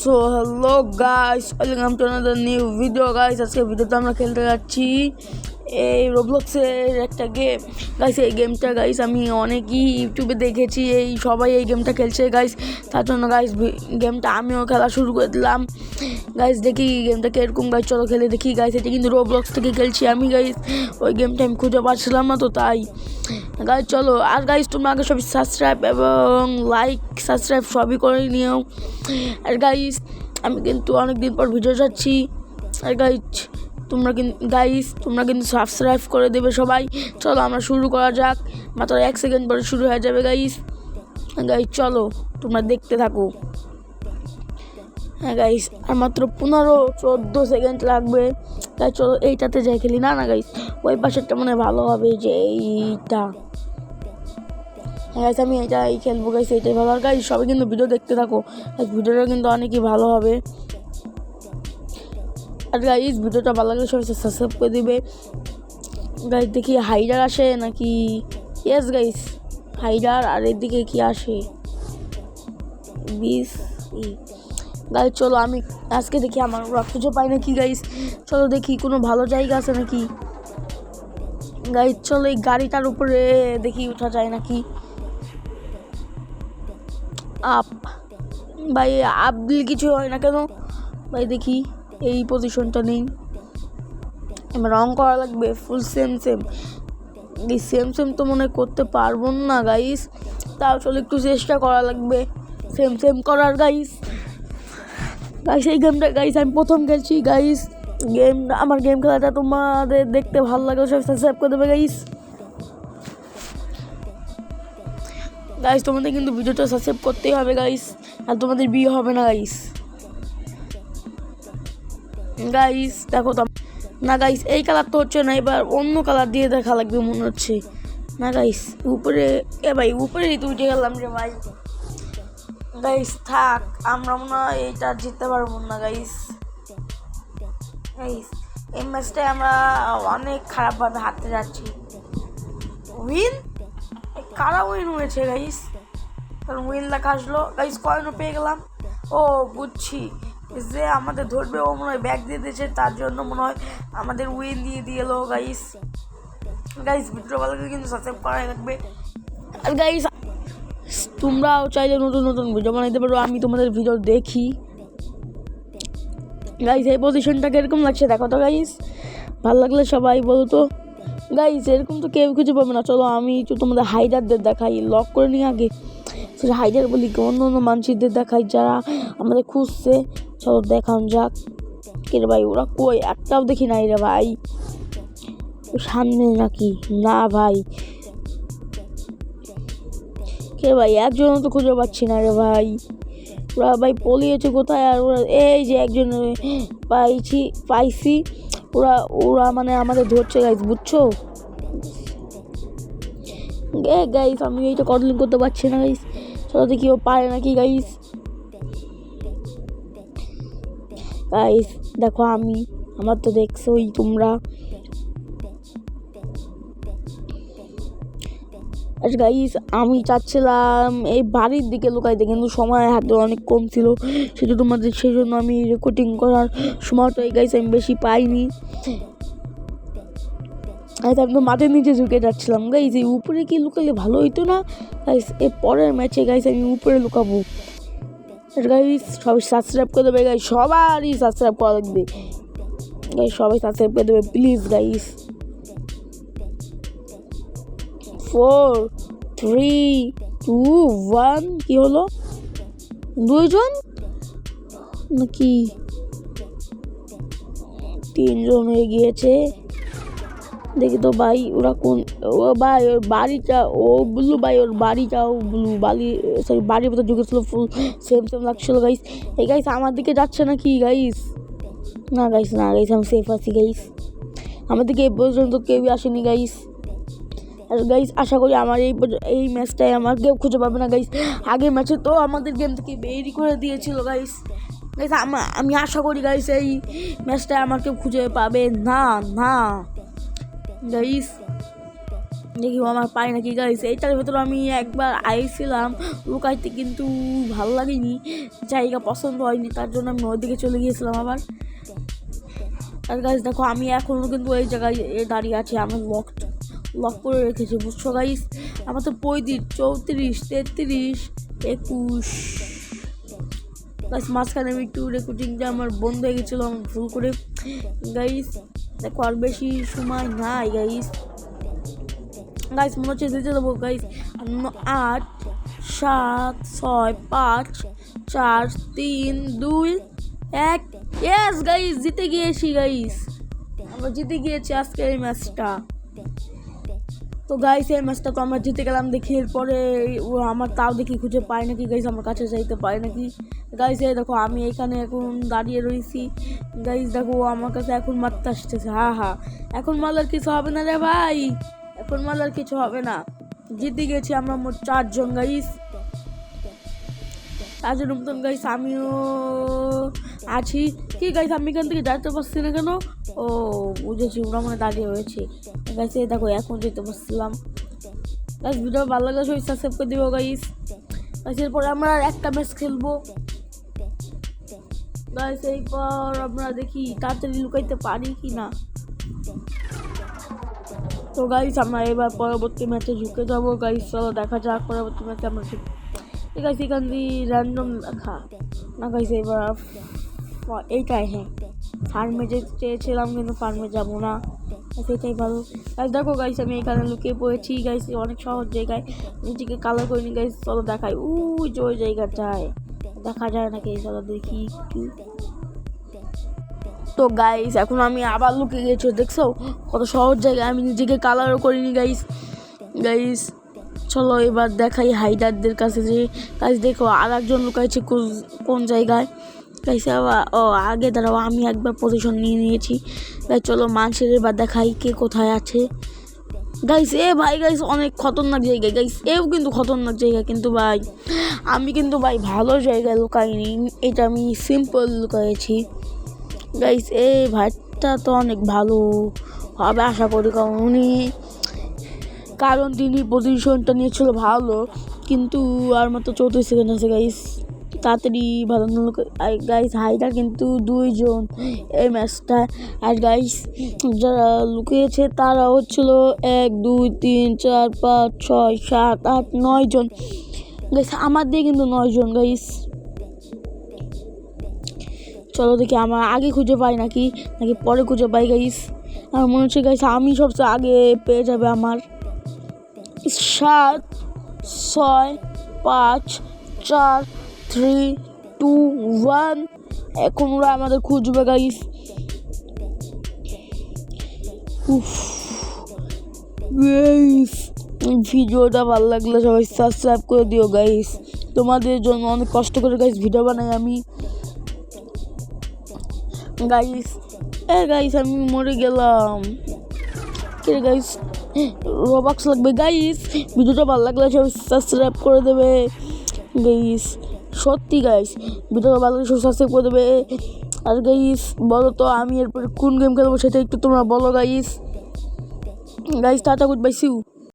So hello guys, welcome to another new video guys. আজকে ভিডিওতে আমরা খেলতে যাচ্ছি এই রোবলক্সের একটা গেম গাইস। এই গেমটা গাইস আমি অনেকই ইউটিউবে দেখেছি, সবাই এই গেমটা খেলছে গাইস। তার জন্য গাইস গেমটা আমিও খেলা শুরু করে দিলাম গাইস। দেখি গেমটা কিরকম গাইস, চলো খেলে দেখি গাইস। এটা কিন্তু রোবলক্স থেকে খেলছি আমি গাইস। ওই গেমটা আমি খুঁজে পাচ্ছিলাম না, তো তাই গাইস চলো। আর গাইস তোমরা আগে সবই সাবস্ক্রাইব এবং লাইক সাবস্ক্রাইব সবই করে নিও। আর গাইস আমি কিন্তু অনেকদিন পর ভিডিও যাচ্ছি। আর তোমরা কিন্তু সাবস্ক্রাইব করে দেবে সবাই। চলো আমরা শুরু করা যাক, মাত্র 1 সেকেন্ড পরে শুরু হয়ে যাবে গাইস। চলো তোমরা দেখতে থাকো। হ্যাঁ গাইস, আর মাত্র 15-14 সেকেন্ড লাগবে গাইস। চলো এইটাতে যাই খেলি। না গাইস, ওই পাশেরটা মনে হয় ভালো হবে, যে এইটা। গাইস আমি এটাই খেলবো গাইস, এইটাই ভালো। আর গাইস সবাই কিন্তু ভিডিও দেখতে থাকো, ভিডিওটা কিন্তু অনেকই ভালো হবে। আর গাইস ভিডিওটা ভালো লাগলে সবাই সাবস্ক্রাইব করে দিবে গাইস। দেখি হাইডার আসে নাকি। Yes guys, হাইডার। আর এদিকে কি আসে 20 গাইস। চলো আমি আজকে দেখি আমার ওরা খুঁজে পাই নাকি গাইস। চলো দেখি কোনো ভালো জায়গা আছে নাকি গাইস। চলো এই গাড়িটার উপরে দেখি উঠা যায় নাকি। আপ ভাই, আপ দিলে কিছু হয় না কেন ভাই? দেখি এই পজিশনটা নেই, এবার রং করা লাগবে ফুল সেম। এই সেম তো মনে করতে পারবো না গাইস, তাও চলো একটু চেষ্টা করা লাগবে সেম করার গাইস। এই গেমটা গাইস আমি প্রথম খেলছি গাইস। আমার গেম খেলাটা তোমাদের দেখতে ভালো লাগে সব সাবস্ক্রাইব করে দেবে গাইস। তোমাদের কিন্তু ভিডিওটা সাবস্ক্রাইব করতেই হবে গাইস, আর তোমাদের বিয়ে হবে না গাইস। দেখো তো না গাইস, এই কালার তো হচ্ছে না, এবার অন্য কালার দিয়ে দেখা লাগবে মনে হচ্ছে। না গাইস উপরে, ভাই উপরেই তো উঠে গেলাম রে ভাই। থাক, আমরা মনে হয় এইটা জিততে পারবো না গাইস। এই ম্যাচটায় আমরা অনেক খারাপভাবে হারতে যাচ্ছি। উইন কারা উইন হয়েছে গাইস? কারণ উইন লেখা আসলো গাইস, কয়েনও পেয়ে গেলাম। ও বুঝছি, যে আমাদের ধরবে ও মনে হয় ব্যাগ দিয়ে দিয়েছে, তার জন্য মনে হয় আমাদের উইন দিয়ে এলো গাইস। ভিডিও ভালো লাগলে কিন্তু সাবস্ক্রাইব করাই লাগবে। আর গাইস তোমরাও চাইলে নতুন ভিডিও বানাইতে পারো, আমি তোমাদের ভিডিও দেখি গাইস। এই পজিশনটা কিরকম লাগছে দেখো তো গাইস, ভালো লাগলে সবাই বলো তো গাইস। এরকম তো কেউ খুঁজে পাবে না। চলো আমি তো তোমাদের হাইডারদের দেখাই, লক করে নিই আগে। সেটা হাইডার বলি, অন্য মানুষদের দেখাই যারা আমাদের খুঁজছে। চলো দেখান যাক। কে রে ভাই, ওরা কই? একটাও দেখি নাই রে ভাই। সামনে নাকি? না ভাই। কে ভাই, একজনও তো খুঁজে পাচ্ছি না রে ভাই। ওরা ভাই পলিয়েছে কোথায়? আর ওরা এই যে একজন পাইছি। ওরা মানে আমাদের ধরছে গাইস, বুঝছো গাইস? আমি এইটা কন্ট্রোল করতে পারছি না গাইস। চলো দেখি ও পারে নাকি গাইস। দেখো আমার তো দেখছোই তোমরা। আর গাইস আমি চাচ্ছিলাম এই বাড়ির দিকে লুকাইতে, কিন্তু সময় হাতে অনেক কম ছিল, সেই জন্য আমি রেকর্ডিং করার সময়টাই গাইস আমি বেশি পাইনি। আমি তো মাঠের নিচে ঝুঁকে যাচ্ছিলাম গাইস। এই উপরে কি লুকালে ভালো হইতো না গাইস? এর পরের ম্যাচে গাইস আমি উপরে লুকাবো। গাইস সবাই সাবস্ক্রাইব করে দেবে গাইস, সবারই সাবস্ক্রাইব করা লাগবে গাইস। সবাই সাবস্ক্রাইব করে দেবে প্লিজ গাইস। 4, 3, 2, 1 কি হলো? 2 জন নাকি 3 জন হয়ে গিয়েছে। দেখি তো ভাই ওরা কোন? ও ভাই ওর বাড়িটা ব্লু ভাই, ওর বাড়িটাও ব্লু। বাড়ির মতো ঢুকেছিল, ফুল সেম লাগছিল গাইস। এই গাইস আমার দিকে যাচ্ছে নাকি গাইস? না গাইস আমি সেফ আছি গাইস। আমার দিকে এই পর্যন্ত কেউই আসেনি গাইস। আর গাইস আশা করি আমার এই ম্যাচটাই আমার কেউ খুঁজে পাবে না গাইস। আগের ম্যাচে তো আমাদের গেম থেকে বেরি করে দিয়েছিল গাইস। আমি আশা করি গাইস এই ম্যাচটায় আমার কেউ খুঁজে পাবে না গাইস। দেখি আমার পাই নাকি গাইস। এইটার ভেতরে আমি একবার আইছিলাম লুকাইতে, কিন্তু ভালো লাগেনি, জায়গা পছন্দ হয়নি, তার জন্য আমি ওইদিকে চলে গিয়েছিলাম আবার। আর গাইস দেখো আমি এখনও কিন্তু এই জায়গায় দাঁড়িয়ে আছি, আমি লক করে রেখেছি, বুঝছো গাইস। আমার তো 35, 34, 33, 21 গাইস। মাঝখানে আমি একটু রেকর্ডিংটা আমার বন্ধ হয়ে গেছিলো আমার ভুল করে গাইস। দেখো আর বেশি সময় নাই গাইস। মনে হচ্ছে দিতে দেবো গাইস। 8, 7, 6, 5, 4, 3, 2, 1। ইয়েস গাইস, জিতে গিয়েছি গাইস, আমরা জিতে গিয়েছি আজকে এই ম্যাচটা। তো গাইস এই ম্যাচটা তো আমরা জিতে গেলাম। দেখি এরপরে ও আমার তাও দেখি খুঁজে পায় নাকি গাইস, আমার কাছে যাইতে পারে নাকি গাইস। এই দেখো আমি এখানে এখন দাঁড়িয়ে রয়েছি গাইস। দেখো ও আমার কাছে এখন মারতে আসতেছে। হ্যাঁ, এখন মারলে কিছু হবে না রে ভাই, এখন মারলে কিছু হবে না। জিতে গেছি আমরা মোট 4 জন গাইস, 4 জনের মতন গাইস আমিও আছি। কি গাইস আমি এখান থেকে যাইতে পারছি না কেন? ও বুঝেছি, ওরা মনে দাঁড়িয়ে হয়েছে গাইস। এই দেখো এখন যেতে পারছিলাম গাইস। ভিডিও ভালো লাগলে সবাই সাবস্ক্রাইব করে দিও গাইস। এরপরে আমরা আর একটা ম্যাচ খেলবো গাইস। এরপর আমরা দেখি তাড়াতাড়ি লুকাইতে পারি কি না। তো গাইস আমরা এবার পরবর্তী ম্যাচে ঢুকে যাবো গাইস। চলো দেখা যাক পরবর্তী ম্যাচে আমরা ঠিক আছে। এখান দিয়ে র্যান্ডম দেখা না গাইস। এবার এইটাই, হ্যাঁ ফার্মে যেতে চেয়েছিলাম কিন্তু ফার্মে যাবো না, সেটাই ভালো গাইস। দেখো গাইস আমি এখানে লুকিয়ে পড়েছি গাইস, অনেক সহজ জায়গায়, নিজেকে কালার করিনি গাইস। চলো দেখাই ওই জায়গাটায় দেখা যায় নাকি, চলো দেখি একটু। তো গাইস এখন আমি আবার লুকিয়ে গেছি, দেখছো কত সহজ জায়গায়, আমি নিজেকে কালারও করিনি গাইস। চলো এবার দেখাই হাইডারদের কাছে যে গাইস দেখো আর একজন লুকাইছে কোন জায়গায় গাইস। আগে দাঁড়াও, আমি একবার পজিশন নিয়ে নিয়েছি গাইস। চলো মানুষের এবার দেখাই কে কোথায় আছে গাইস। ভাই গাইস অনেক খতরনাক জায়গা গাইস, কিন্তু খতরনাক জায়গা, কিন্তু ভাই আমি কিন্তু ভাই ভালো জায়গায় লুকাইনি, এটা আমি সিম্পল লুকাইছি গাইস। ভাইটা তো অনেক ভালো হবে আশা করি, কারণ তিনি পজিশনটা নিয়েছিল ভালো, কিন্তু আর মাত্র 34 সেকেন্ড আছে গাইস, তাড়াতাড়ি ভালো গাইস। হাইডার কিন্তু 2 জন এই ম্যাচটা, আর গাইস যারা লুকিয়েছে তারা হচ্ছিল 1, 2, 3, 4, 5, 6, 7, 8, 9 জন গাইস। আমার দিয়ে কিন্তু 9 জন গাইস। চলো দেখি আমার আগে খুঁজে পাই নাকি পরে খুঁজে পাই গাইস। আমার মনে হচ্ছে গাইস আমি সবচেয়ে আগে পেয়ে যাবে আমার। 7, 6, 5, 4, 3, 2, 1। এখন ওরা আমাদের খুঁজবে গাইস। ভিডিওটা ভালো লাগলে সবাই সাবস্ক্রাইব করে দিও গাইস, তোমাদের জন্য অনেক কষ্ট করে গাইস ভিডিও বানাই আমি গাইস। গাইস আমি মরে গেলাম কে গাইস, রোবক্স লাগবে গাইস। ভিডিওটা ভালো লাগলে সবাই সাবস্ক্রাইব করে দেবে গাইস, সত্যি গাইস ভিডিওটা ভালো লাগলে সবাই সাবস্ক্রাইব করে দেবে। আর গাইস বলো তো আমি এরপরে কোন গেম খেলবো সেটা একটু তোমরা বলো guys. Tata good bye, see you.